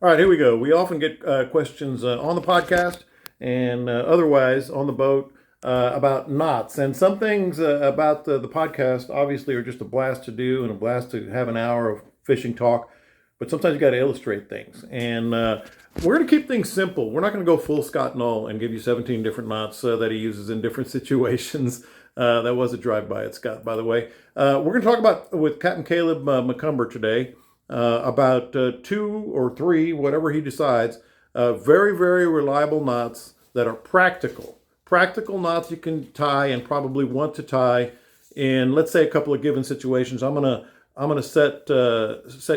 All right, here we go. We often get questions on the podcast and otherwise on the boat about knots. And some things about the podcast obviously are just a blast to do and a blast to have an hour of fishing talk. But sometimes you got to illustrate things. And we're going to keep things simple. We're not going to go full Scott Null and give you 17 different knots that he uses in different situations. That was a drive-by at Scott, by the way. We're going to talk about with Captain Caleb McCumber today. About 2 or 3, whatever he decides, very, very reliable knots that are practical. Practical knots you can tie and probably want to tie in, let's say, a couple of given situations. I'm gonna set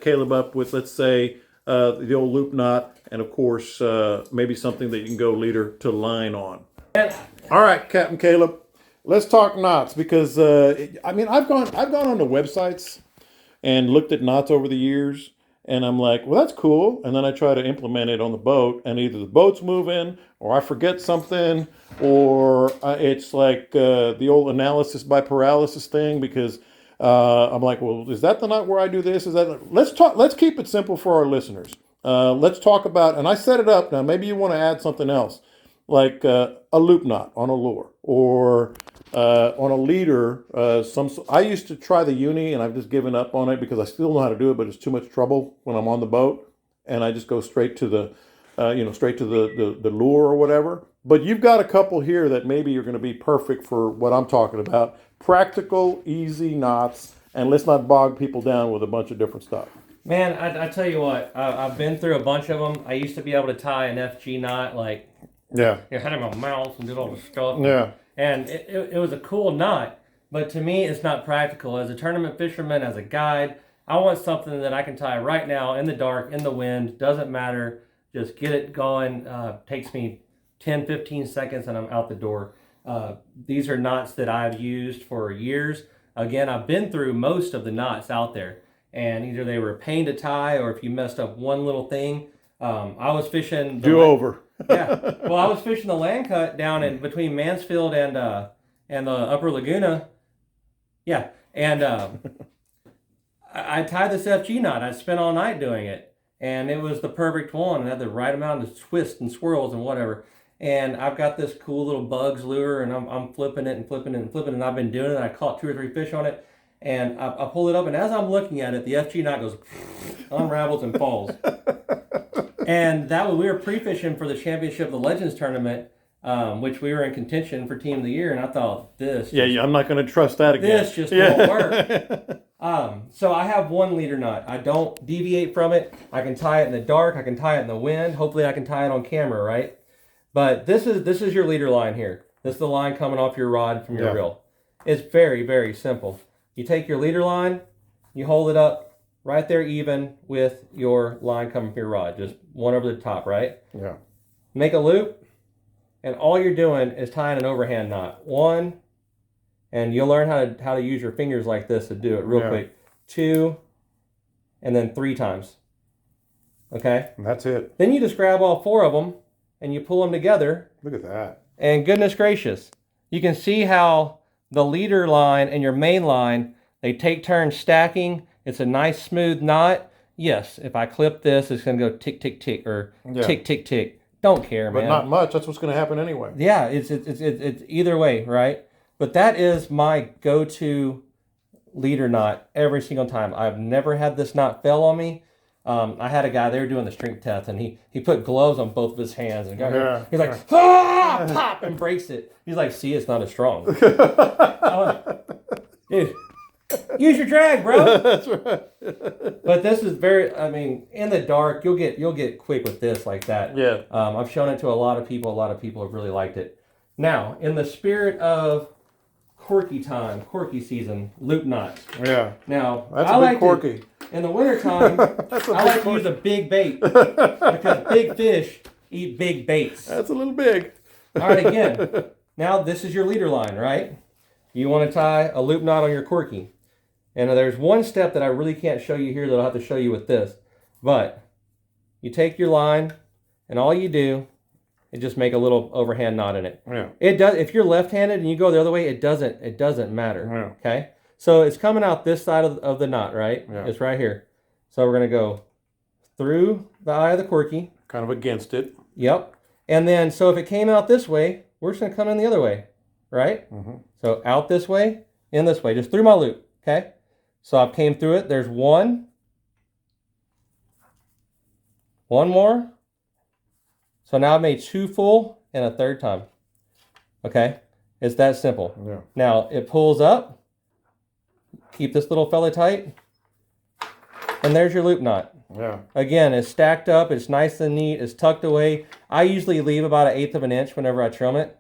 Caleb up with, let's say, the old loop knot, and of course maybe something that you can go leader to line on. All right, Captain Caleb, let's talk knots because I've gone on the websites and looked at knots over the years, and I'm like, well, that's cool. And then I try to implement it on the boat, and either the boat's moving, or I forget something, or it's like the old analysis by paralysis thing, because I'm like, well, is that the knot where I do this? Is that? Let's keep it simple for our listeners. Let's talk about, and I set it up. Now, maybe you want to add something else, like a loop knot on a lure, or on a leader. I used to try the uni, and I've just given up on it because I still know how to do it, but it's too much trouble when I'm on the boat, and I just go straight to the lure or whatever. But you've got a couple here that maybe you're going to be perfect for what I'm talking about. Practical, easy knots, and let's not bog people down with a bunch of different stuff. Man, I tell you what, I've been through a bunch of them. I used to be able to tie an FG knot, like, yeah, you had in my mouth and did all the stuff. Yeah. And it was a cool knot, but to me, it's not practical. As a tournament fisherman, as a guide, I want something that I can tie right now in the dark, in the wind, doesn't matter. Just get it going. Takes me 10, 15 seconds and I'm out the door. These are knots that I've used for years. Again, I've been through most of the knots out there, and either they were a pain to tie, or if you messed up one little thing. I was fishing... Do-over. Yeah, well, I was fishing the land cut down in between Mansfield and the Upper Laguna. Yeah, and I tied this FG knot. I spent all night doing it, and it was the perfect one. It had the right amount of twists and swirls and whatever. And I've got this cool little bugs lure, and I'm flipping it and flipping it and flipping it, and I've been doing it. I caught 2 or 3 fish on it, and I pull it up, and as I'm looking at it, the FG knot goes, unravels and falls. And we were pre-fishing for the championship of the Legends tournament, which we were in contention for Team of the Year, and I thought, I'm not going to trust that again. This just won't work. So I have one leader knot. I don't deviate from it. I can tie it in the dark. I can tie it in the wind. Hopefully I can tie it on camera, right? But this is your leader line here. This is the line coming off your rod from your reel. It's very, very simple. You take your leader line, you hold it up, right there even with your line coming from your rod. Just one over the top, right? Yeah. Make a loop, and all you're doing is tying an overhand knot. 1, and you'll learn how to use your fingers like this to do it real quick. 2, and then 3 times. Okay? And that's it. Then you just grab all 4 of them, and you pull them together. Look at that. And goodness gracious, you can see how the leader line and your main line, they take turns stacking. It's a nice smooth knot. Yes, if I clip this, it's going to go tick, tick, tick, or tick, tick, tick. Don't care, man. But not much. That's what's going to happen anyway. Yeah, it's either way, right? But that is my go-to leader knot every single time. I've never had this knot fail on me. I had a guy, they were doing the strength test, and he put gloves on both of his hands. And he's like, pop, and breaks it. He's like, see, it's not as strong. Dude, use your drag, bro. That's right. But this is in the dark, you'll get quick with this like that. Yeah. I've shown it to a lot of people. A lot of people have really liked it. Now, in the spirit of corky season, loop knots. Yeah. Now, that's a big corky. In the wintertime, I like to use a big bait because big fish eat big baits. That's a little big. All right, again, now this is your leader line, right? You want to tie a loop knot on your corky. And there's one step that I really can't show you here that I'll have to show you with this. But you take your line, and all you do is just make a little overhand knot in it. Yeah. It does. If you're left-handed and you go the other way, it doesn't matter. Yeah. Okay. So it's coming out this side of the knot, right? Yeah. It's right here. So we're gonna go through the eye of the corky. Kind of against it. Yep. And then, so if it came out this way, we're just going to come in the other way, right? Mm-hmm. So out this way, in this way, just through my loop, okay? So I came through it. There's one more. So now I've made 2 full and a third time, okay? It's that simple. Yeah. Now it pulls up. Keep this little fella tight. And there's your loop knot. Yeah. Again, it's stacked up. It's nice and neat. It's tucked away. I usually leave about 1/8 of an inch whenever I trim it.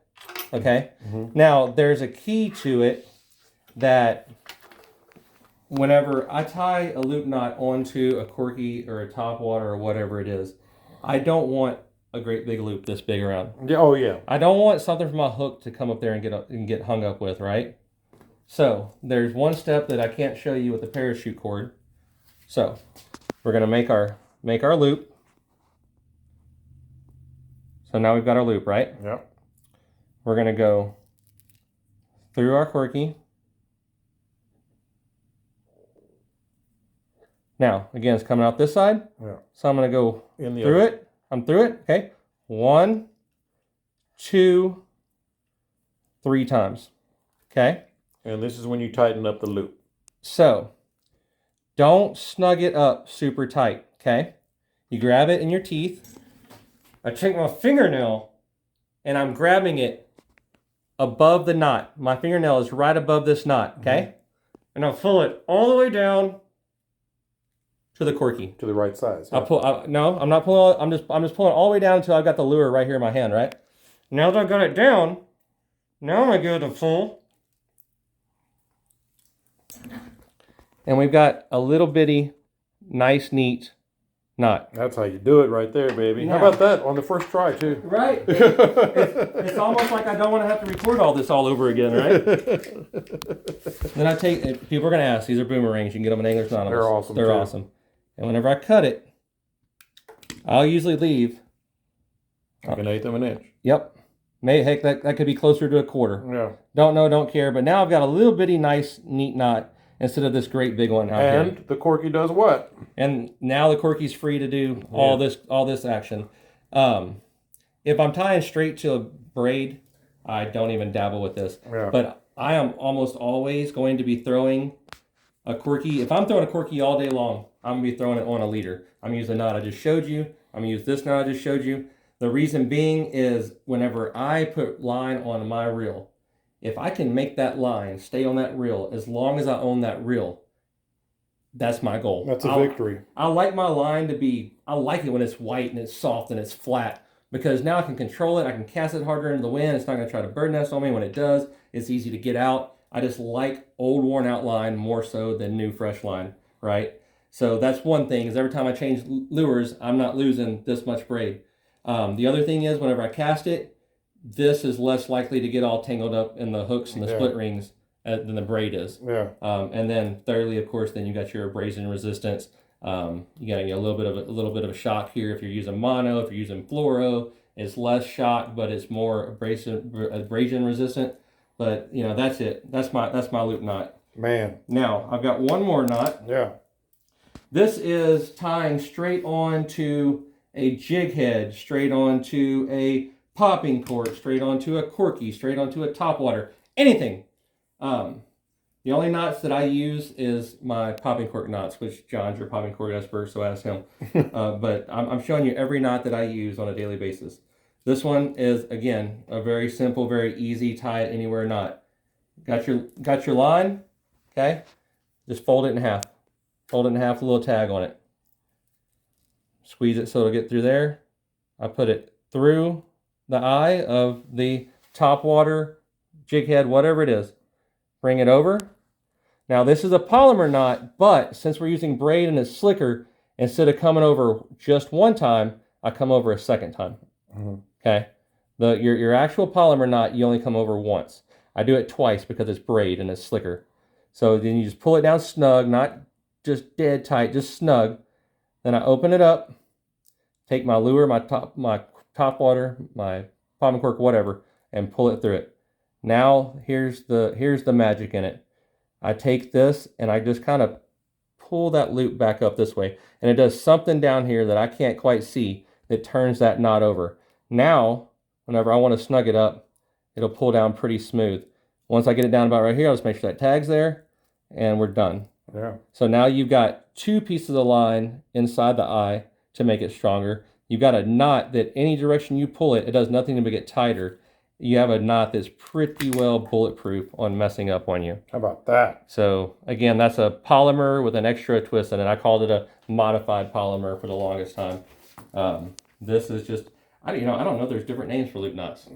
Okay. Mm-hmm. Now, there's a key to it that whenever I tie a loop knot onto a corky or a top water or whatever it is, I don't want a great big loop this big around. Yeah. Oh, yeah. I don't want something from my hook to come up there and get hung up with, right? So there's one step that I can't show you with the parachute cord. So we're gonna make our loop. So now we've got our loop, right? Yep. We're gonna go through our corky. Now, again, it's coming out this side. Yeah. So I'm gonna go In the through other. it. I'm through it, okay? 1, 2, 3 times, okay? And this is when you tighten up the loop. So, don't snug it up super tight, okay? You grab it in your teeth. I take my fingernail and I'm grabbing it above the knot. My fingernail is right above this knot, okay? Mm-hmm. And I'll pull it all the way down to the corky. To the right size. Yeah. No, I'm not pulling. I'm just pulling all the way down until I've got the lure right here in my hand, right? Now that I've got it down, now I'm gonna go to pull. And we've got a little bitty, nice, neat knot. That's how you do it right there, baby. Now, how about that on the first try, too? Right. It's almost like I don't want to have to record all this all over again, right? Then I take, people are going to ask, these are boomerangs. You can get them in Angler's Anonymous. They're awesome, They're too. awesome. And whenever I cut it, I'll usually leave. Like 1/8 of an inch. Yep. Heck, that could be closer to a quarter. Yeah. Don't know, don't care. But now I've got a little bitty, nice, neat knot instead of this great big one out here. And the corky does what? And now the corky's free to do all this action. If I'm tying straight to a braid, I don't even dabble with this. Yeah. But I am almost always going to be throwing a corky. If I'm throwing a corky all day long, I'm going to be throwing it on a leader. I'm using the knot I just showed you. I'm going to use this knot I just showed you. The reason being is whenever I put line on my reel, if I can make that line stay on that reel as long as I own that reel, that's my goal. That's a victory. I like my line to be, I like it when it's white and it's soft and it's flat, because now I can control it. I can cast it harder into the wind. It's not going to try to bird nest on me. When it does, it's easy to get out. I just like old worn out line more so than new fresh line, right? So that's one thing, is every time I change lures, I'm not losing this much braid. The other thing is whenever I cast it, this is less likely to get all tangled up in the hooks and the split rings than the braid is. Yeah. And then thirdly, of course, then you got your abrasion resistance. You got a little bit of a shock here if you're using mono. If you're using fluoro, it's less shock, but it's more abrasion resistant. But you know, that's it. That's my loop knot. Man. Now I've got one more knot. Yeah. This is tying straight onto a jig head, straight onto a popping cork, straight onto a corky, straight onto a topwater, anything. The only knots that I use is my popping cork knots, which John's your popping cork expert, so ask him. But I'm showing you every knot that I use on a daily basis. This one is, again, a very simple, very easy tie it anywhere knot. Got your line, okay? Just fold it in half. Fold it in half, a little tag on it. Squeeze it so it'll get through there. I put it through the eye of the top water, jig head, whatever it is. Bring it over. Now this is a polymer knot, but since we're using braid and it's slicker, instead of coming over just one time, I come over a second time. Mm-hmm. Okay? Your actual polymer knot, you only come over once. I do it twice because it's braid and it's slicker. So then you just pull it down snug, not just dead tight, just snug. Then I open it up, take my lure, my top water, my popping cork, whatever, and pull it through it. Now here's the magic in it. I take this and I just kind of pull that loop back up this way. And it does something down here that I can't quite see that turns that knot over. Now, whenever I want to snug it up, it'll pull down pretty smooth. Once I get it down about right here, I'll just make sure that tag's there, and we're done. Yeah. So now you've got 2 pieces of line inside the eye to make it stronger. You've got a knot that any direction you pull it, it does nothing to get tighter. You have a knot that's pretty well bulletproof on messing up on you. How about that? So again, that's a polymer with an extra twist in it. I called it a modified polymer for the longest time. This is just, I don't know if there's different names for loop knots.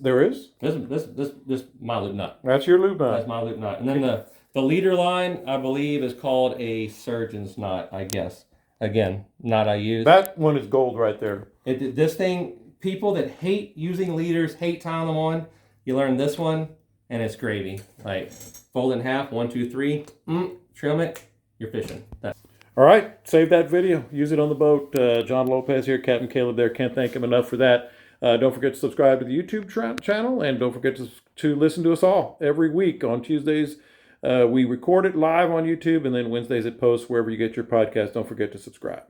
There is? This my loop knot. That's your loop knot. That's my loop knot. And then the leader line, I believe, is called a surgeon's knot, I guess. Again, knot I use. That one is gold right there. This thing, people that hate using leaders, hate tying them on, you learn this one, and it's gravy. Like, fold in half, 1, 2, 3, trim it, you're fishing. All right, save that video. Use it on the boat. John Lopez here, Captain Caleb there. Can't thank him enough for that. Don't forget to subscribe to the YouTube channel, and don't forget to listen to us all every week on Tuesdays. We record it live on YouTube, and then Wednesdays it posts wherever you get your podcast. Don't forget to subscribe.